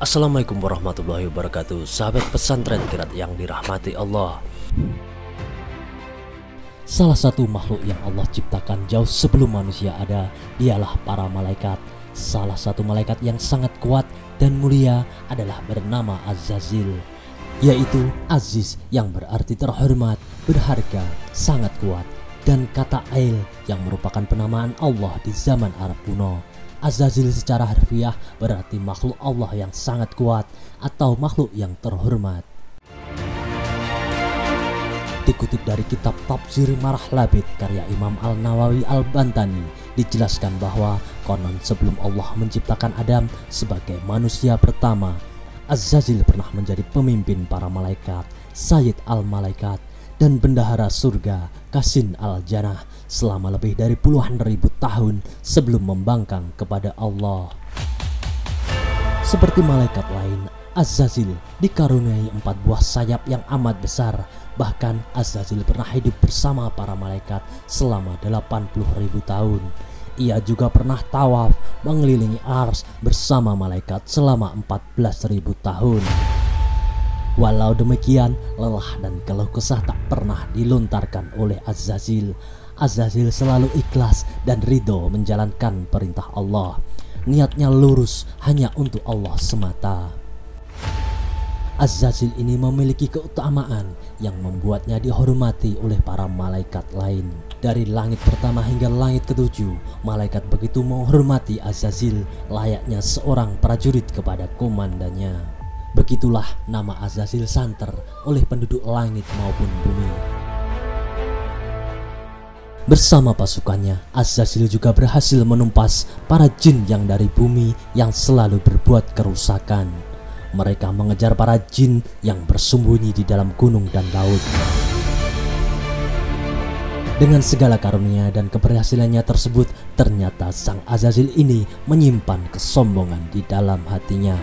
Assalamualaikum warahmatullahi wabarakatuh. Sahabat pesantren Qiraat yang dirahmati Allah. Salah satu makhluk yang Allah ciptakan jauh sebelum manusia ada dialah para malaikat. Salah satu malaikat yang sangat kuat dan mulia adalah bernama Az-Zazil, yaitu Aziz yang berarti terhormat, berharga, sangat kuat, dan kata Ail yang merupakan penamaan Allah di zaman Arab kuno. Az-Zazil secara harfiah berarti makhluk Allah yang sangat kuat atau makhluk yang terhormat. Dikutip dari kitab Tafsir Marah Labid karya Imam Al-Nawawi Al-Bantani, dijelaskan bahwa konon sebelum Allah menciptakan Adam sebagai manusia pertama, Az-Zazil pernah menjadi pemimpin para malaikat, Sayyid al-Malaikat, dan bendahara surga Qasin al-Jannah selama lebih dari puluhan ribu tahun sebelum membangkang kepada Allah. Seperti malaikat lain, Az-Zazil dikaruniai 4 buah sayap yang amat besar. Bahkan Az-Zazil pernah hidup bersama para malaikat selama 80.000 tahun. Ia juga pernah tawaf mengelilingi Ars bersama malaikat selama 14.000 tahun. Walau demikian, lelah dan keluh kesah tak pernah dilontarkan oleh Az-Zazil. Az-Zazil selalu ikhlas dan ridho menjalankan perintah Allah. Niatnya lurus hanya untuk Allah semata. Az-Zazil ini memiliki keutamaan yang membuatnya dihormati oleh para malaikat lain. Dari langit pertama hingga langit ke-7, malaikat begitu menghormati Az-Zazil layaknya seorang prajurit kepada komandannya. Begitulah nama Az-Zazil santer oleh penduduk langit maupun bumi. Bersama pasukannya, Az-Zazil juga berhasil menumpas para jin yang dari bumi yang selalu berbuat kerusakan. Mereka mengejar para jin yang bersembunyi di dalam gunung dan laut. Dengan segala karunia dan keberhasilannya tersebut, ternyata sang Az-Zazil ini menyimpan kesombongan di dalam hatinya.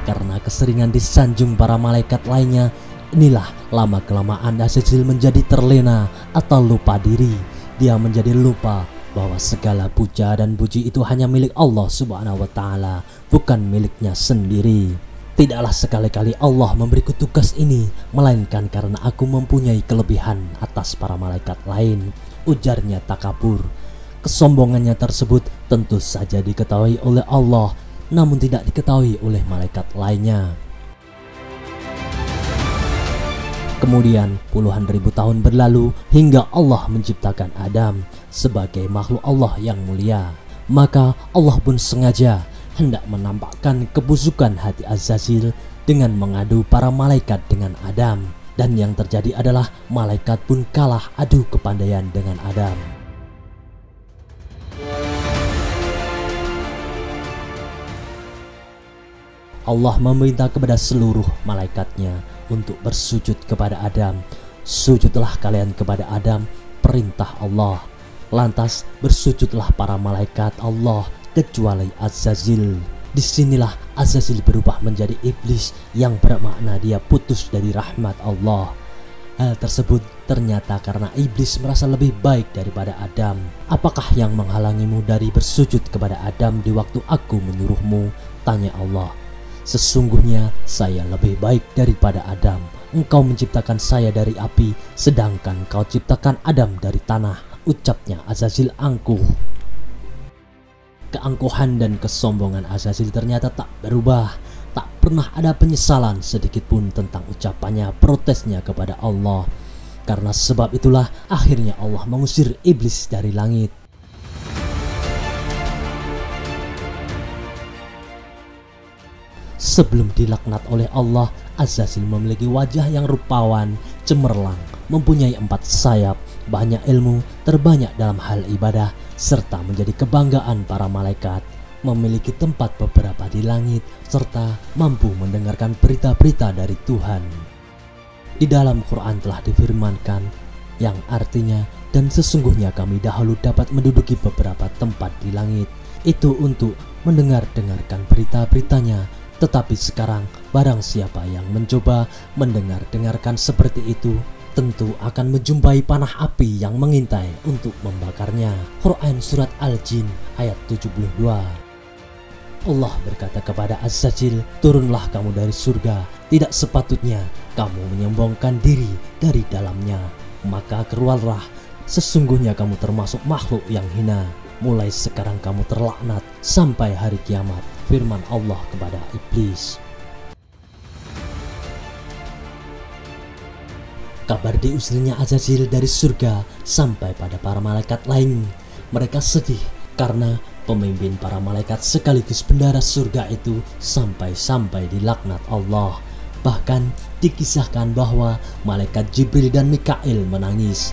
Karena keseringan disanjung para malaikat lainnya, inilah lama-kelamaan Az-Zazil menjadi terlena atau lupa diri. Dia menjadi lupa bahwa segala puja dan puji itu hanya milik Allah Subhanahu wa Ta'ala, bukan miliknya sendiri. Tidaklah sekali-kali Allah memberiku tugas ini, melainkan karena aku mempunyai kelebihan atas para malaikat lain, ujarnya takabur. Kesombongannya tersebut tentu saja diketahui oleh Allah, namun tidak diketahui oleh malaikat lainnya. Kemudian puluhan ribu tahun berlalu hingga Allah menciptakan Adam sebagai makhluk Allah yang mulia. Maka Allah pun sengaja hendak menampakkan kebusukan hati Az-Zazil dengan mengadu para malaikat dengan Adam. Dan yang terjadi adalah malaikat pun kalah adu kepandaian dengan Adam. Allah memerintah kepada seluruh malaikatnya untuk bersujud kepada Adam. Sujudlah kalian kepada Adam, perintah Allah. Lantas bersujudlah para malaikat Allah kecuali Az-Zazil. Disinilah Az-Zazil berubah menjadi iblis yang bermakna dia putus dari rahmat Allah. Hal tersebut ternyata karena iblis merasa lebih baik daripada Adam. Apakah yang menghalangimu dari bersujud kepada Adam di waktu aku menyuruhmu? Tanya Allah. Sesungguhnya saya lebih baik daripada Adam. Engkau menciptakan saya dari api, sedangkan kau ciptakan Adam dari tanah, ucapnya Az-Zazil angkuh. Keangkuhan dan kesombongan Az-Zazil ternyata tak berubah. Tak pernah ada penyesalan sedikit pun tentang ucapannya, protesnya kepada Allah. Karena sebab itulah akhirnya Allah mengusir iblis dari langit. Sebelum dilaknat oleh Allah, Az-Zazil memiliki wajah yang rupawan, cemerlang, mempunyai 4 sayap, banyak ilmu, terbanyak dalam hal ibadah, serta menjadi kebanggaan para malaikat. Memiliki tempat beberapa di langit, serta mampu mendengarkan berita-berita dari Tuhan. Di dalam Quran telah difirmankan, yang artinya, dan sesungguhnya kami dahulu dapat menduduki beberapa tempat di langit, itu untuk mendengarkan berita-beritanya. Tetapi sekarang barang siapa yang mencoba mendengarkan seperti itu, tentu akan menjumpai panah api yang mengintai untuk membakarnya. Quran Surat Al-Jin ayat 72. Allah berkata kepada Az-Zajil, turunlah kamu dari surga, tidak sepatutnya kamu menyombongkan diri dari dalamnya. Maka keluarlah, sesungguhnya kamu termasuk makhluk yang hina. Mulai sekarang kamu terlaknat sampai hari kiamat. Firman Allah kepada iblis. Kabar diusirnya Az-Zajil dari surga sampai pada para malaikat lain. Mereka sedih karena pemimpin para malaikat sekaligus bendara surga itu sampai-sampai dilaknat Allah. Bahkan dikisahkan bahwa malaikat Jibril dan Mikail menangis.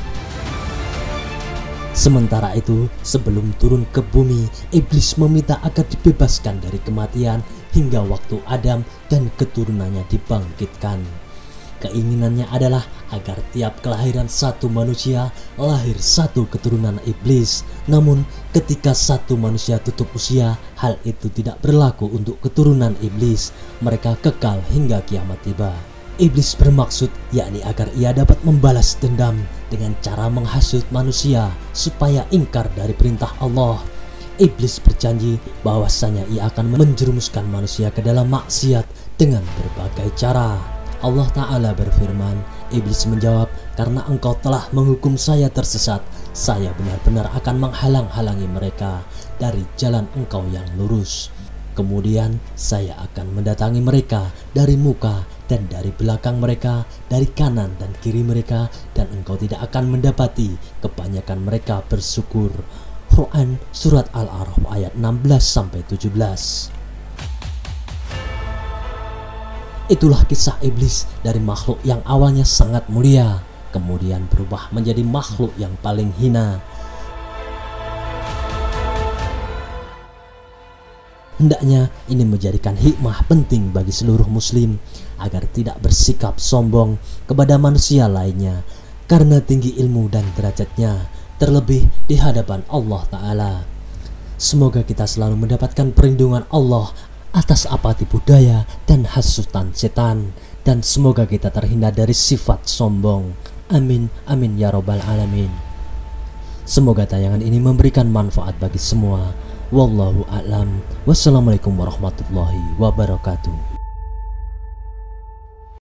Sementara itu, sebelum turun ke bumi, iblis meminta agar dibebaskan dari kematian hingga waktu Adam dan keturunannya dibangkitkan. Keinginannya adalah agar tiap kelahiran satu manusia lahir satu keturunan iblis. Namun ketika satu manusia tutup usia, hal itu tidak berlaku untuk keturunan iblis. Mereka kekal hingga kiamat tiba. Iblis bermaksud yakni agar ia dapat membalas dendam dengan cara menghasut manusia supaya ingkar dari perintah Allah. Iblis berjanji bahwasanya ia akan menjerumuskan manusia ke dalam maksiat dengan berbagai cara. Allah Ta'ala berfirman, iblis menjawab, karena engkau telah menghukum saya tersesat, saya benar-benar akan menghalang-halangi mereka dari jalan engkau yang lurus. Kemudian saya akan mendatangi mereka dari muka dan dari belakang mereka, dari kanan dan kiri mereka, dan engkau tidak akan mendapati kebanyakan mereka bersyukur. Quran Surat Al-A'raf ayat 16-17. Itulah kisah iblis dari makhluk yang awalnya sangat mulia, kemudian berubah menjadi makhluk yang paling hina. Hendaknya ini menjadikan hikmah penting bagi seluruh muslim agar tidak bersikap sombong kepada manusia lainnya karena tinggi ilmu dan derajatnya, terlebih di hadapan Allah Ta'ala. Semoga kita selalu mendapatkan perlindungan Allah atas apa tipu daya dan hasutan setan, dan semoga kita terhindar dari sifat sombong. Amin, amin ya robbal alamin. Semoga tayangan ini memberikan manfaat bagi semua. Wallahu a'lam. Wassalamualaikum warahmatullahi wabarakatuh.